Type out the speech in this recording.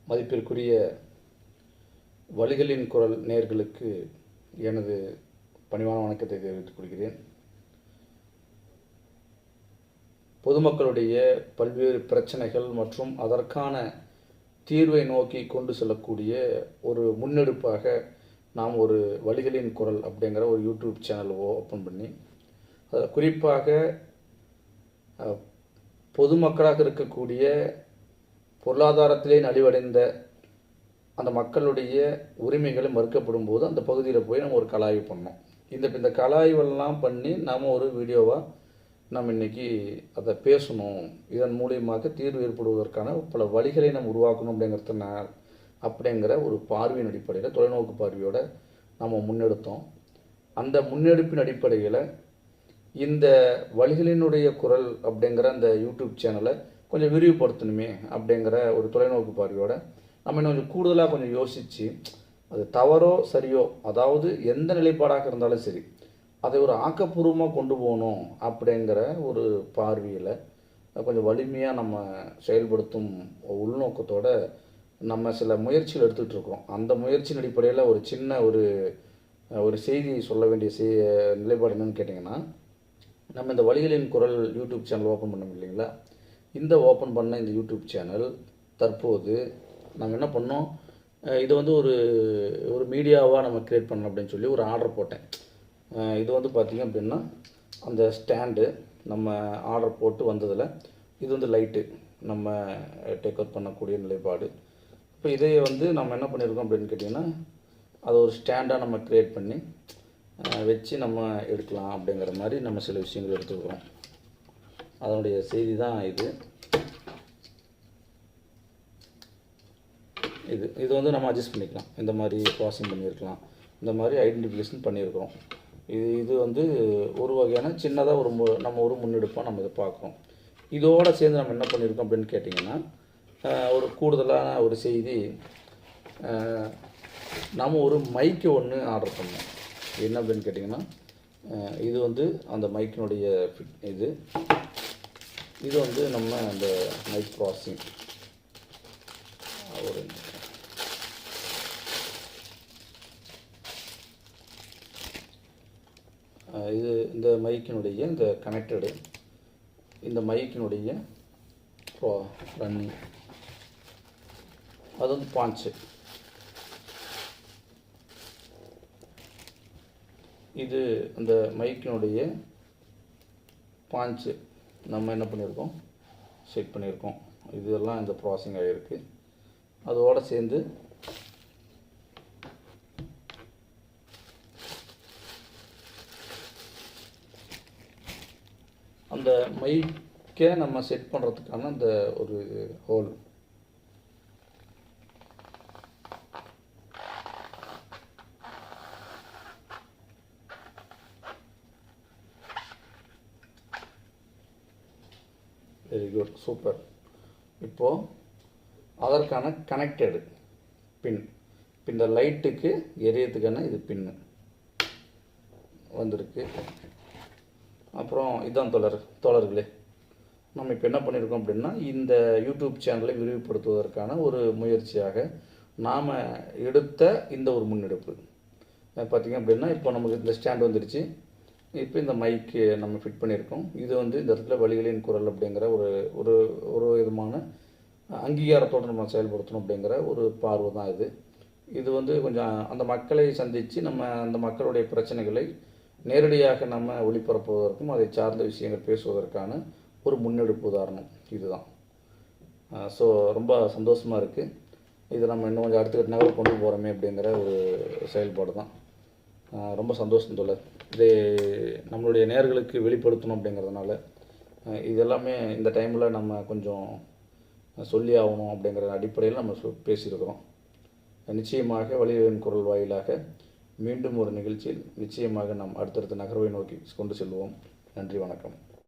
மதிப்பிற்குரிய வலிகளின் குரல் நேயர்களுக்கு எனது பணிவான வணக்கத்தை தெரிவித்துக் கொள்கிறேன். பொதுமக்களுடைய பல்வேறு பிரச்சனைகள் மற்றும் அதற்கான தீர்வை நோக்கி கொண்டு செல்லக்கூடிய ஒரு முன்னெடுப்பாக நாம் ஒரு வலிகளின் குரல் அப்படிங்கிற ஒரு யூடியூப் சேனல் ஓப்பன் பண்ணி குறிப்பாக பொதுமக்களாக இருக்கக்கூடிய பொருளாதாரத்திலே நலிவடைந்த அந்த மக்களுடைய உரிமைகளை மறுக்கப்படும் போது அந்த பகுதியில் போய் நம்ம ஒரு கலாய்வு பண்ணோம். இந்த கலாய்வெல்லாம் பண்ணி நாம் ஒரு வீடியோவாக நம்ம இன்றைக்கி அதை பேசணும், இதன் மூலியமாக தீர்வு ஏற்படுவதற்கான பல வழிகளை நம்ம உருவாக்கணும் அப்படிங்கிற ஒரு பார்வையின் அடிப்படையில் தொலைநோக்கு பார்வையோடு நம்ம முன்னெடுத்தோம். அந்த முன்னெடுப்பின் அடிப்படையில் இந்த வலிகளினுடைய குரல் அப்படிங்கிற அந்த யூடியூப் சேனலை கொஞ்சம் விரிவுபடுத்தணுமே அப்படிங்கிற ஒரு தொலைநோக்கு பார்வையோடு நம்ம இன்னும் கொஞ்சம் கூடுதலாக கொஞ்சம் யோசித்து அது தவறோ சரியோ, அதாவது எந்த நிலைப்பாடாக இருந்தாலும் சரி, அதை ஒரு ஆக்கப்பூர்வமாக கொண்டு போகணும் அப்படிங்கிற ஒரு பார்வையில் கொஞ்சம் வலிமையாக நம்ம செயல்படுத்தும் உள்நோக்கத்தோடு நம்ம சில முயற்சிகள் எடுத்துகிட்டு இருக்கிறோம். அந்த முயற்சியின் அடிப்படையில் ஒரு சின்ன ஒரு செய்தி சொல்ல வேண்டிய நிலைப்பாடு என்னென்னு கேட்டிங்கன்னா, நம்ம இந்த வலிகளின் குரல் யூடியூப் சேனல் ஓப்பன் பண்ணோம் இல்லைங்களா, இந்த ஓப்பன் பண்ண இந்த யூடியூப் சேனல் தற்போது நம்ம என்ன பண்ணோம், இது வந்து ஒரு மீடியாவாக நம்ம க்ரியேட் பண்ணணும் அப்படின்னு சொல்லி ஒரு ஆர்டர் போட்டேன். இது வந்து பார்த்திங்க அப்படின்னா அந்த ஸ்டாண்டு நம்ம ஆர்டர் போட்டு வந்ததில் இது வந்து லைட்டு நம்ம டேக் அவுட் பண்ணக்கூடிய நிலைப்பாடு. இப்போ இதை வந்து நம்ம என்ன பண்ணியிருக்கோம் அப்படின்னு கேட்டிங்கன்னா, அதை ஒரு ஸ்டாண்டாக நம்ம க்ரியேட் பண்ணி வச்சு நம்ம எடுக்கலாம் அப்படிங்கிற மாதிரி நம்ம சில விஷயங்கள் எடுத்துக்கிறோம். அதனுடைய செய்தி தான் இது வந்து நம்ம அட்ஜஸ்ட் பண்ணிக்கலாம். இந்த மாதிரி க்ராசிங் பண்ணியிருக்கலாம், இந்த மாதிரி ஐடென்டிஃபிகேஷன் பண்ணியிருக்கிறோம். இது வந்து ஒரு வகையான சின்னதாக நம்ம ஒரு முன்னெடுப்பாக நம்ம இதை பார்க்குறோம். இதோடு சேர்ந்து நம்ம என்ன பண்ணியிருக்கோம் அப்படின்னு கேட்டிங்கன்னா, ஒரு கூடுதலான ஒரு செய்தி, நம்ம ஒரு மைக்கு ஒன்று ஆர்டர் பண்ணோம். என்ன அப்படின்னு கேட்டிங்கன்னா, இது வந்து அந்த மைக்கினுடைய இது வந்து நம்ம அந்த மைக் ப்ராசஸிங் இந்த மைக்கினுடைய இந்த கனெக்டடு, இந்த மைக்கினுடைய ரன்னிங், அது வந்து பாஞ்சு, இது அந்த மைக்கினுடைய பாஞ்சு நம்ம என்ன பண்ணியிருக்கோம், செட் பண்ணியிருக்கோம். இதெல்லாம் இந்த ப்ராசஸிங் ஆகிருக்கு. அதோடு சேர்ந்து அந்த மைக்கை நம்ம செட் பண்ணுறதுக்கான அந்த ஒரு ஹோல், வெரி குட், சூப்பர். இப்போது அதற்கான கனெக்டடு பின், இந்த லைட்டுக்கு எரியத்துக்கான இது பின்னு வந்திருக்கு. அப்புறம் இதுதான் தோழர்களே, நம்ம இப்போ என்ன பண்ணியிருக்கோம் அப்படின்னா, இந்த யூடியூப் சேனலை விரிவுபடுத்துவதற்கான ஒரு முயற்சியாக நாம் எடுத்த இந்த ஒரு முன்னெடுப்பு பார்த்திங்க அப்படின்னா, இப்போ நமக்கு இந்த ஸ்டாண்ட் வந்துடுச்சு. இப்போ இந்த மைக்கு நம்ம ஃபிட் பண்ணியிருக்கோம். இது வந்து இந்த இடத்துல வலிகளின் குரல் அப்படிங்கிற ஒரு விதமான அங்கீகாரத்தோடு நம்ம செயல்படுத்தணும் அப்படிங்கிற ஒரு பார்வை தான் இது வந்து கொஞ்சம் அந்த மக்களை சந்தித்து நம்ம அந்த மக்களுடைய பிரச்சனைகளை நேரடியாக நம்ம ஒளிபரப்புவதற்கும் அதை சார்ந்த விஷயங்கள் பேசுவதற்கான ஒரு முன்னெடுப்பு உதாரணம் இதுதான். ஸோ ரொம்ப சந்தோஷமாக இருக்குது. இதை நம்ம இன்னும் கொஞ்சம் அடுத்த நகர் கொண்டு போகிறோமே அப்படிங்கிற ஒரு செயல்பாடு தான். ரொம்ப சந்தோஷம் தோழர். இதை நம்மளுடைய நேயர்களுக்கு வெளிப்படுத்தணும் அப்படிங்கிறதுனால இதெல்லாமே இந்த டைமில் நம்ம கொஞ்சம் சொல்லி ஆகணும் அப்படிங்கிற அடிப்படையில் நம்ம பேசியிருக்கிறோம். நிச்சயமாக வலிகளின் குரல் வாயிலாக மீண்டும் ஒரு நிகழ்ச்சியில் நிச்சயமாக நாம் அடுத்தடுத்த நகர்வை நோக்கி கொண்டு செல்வோம். நன்றி, வணக்கம்.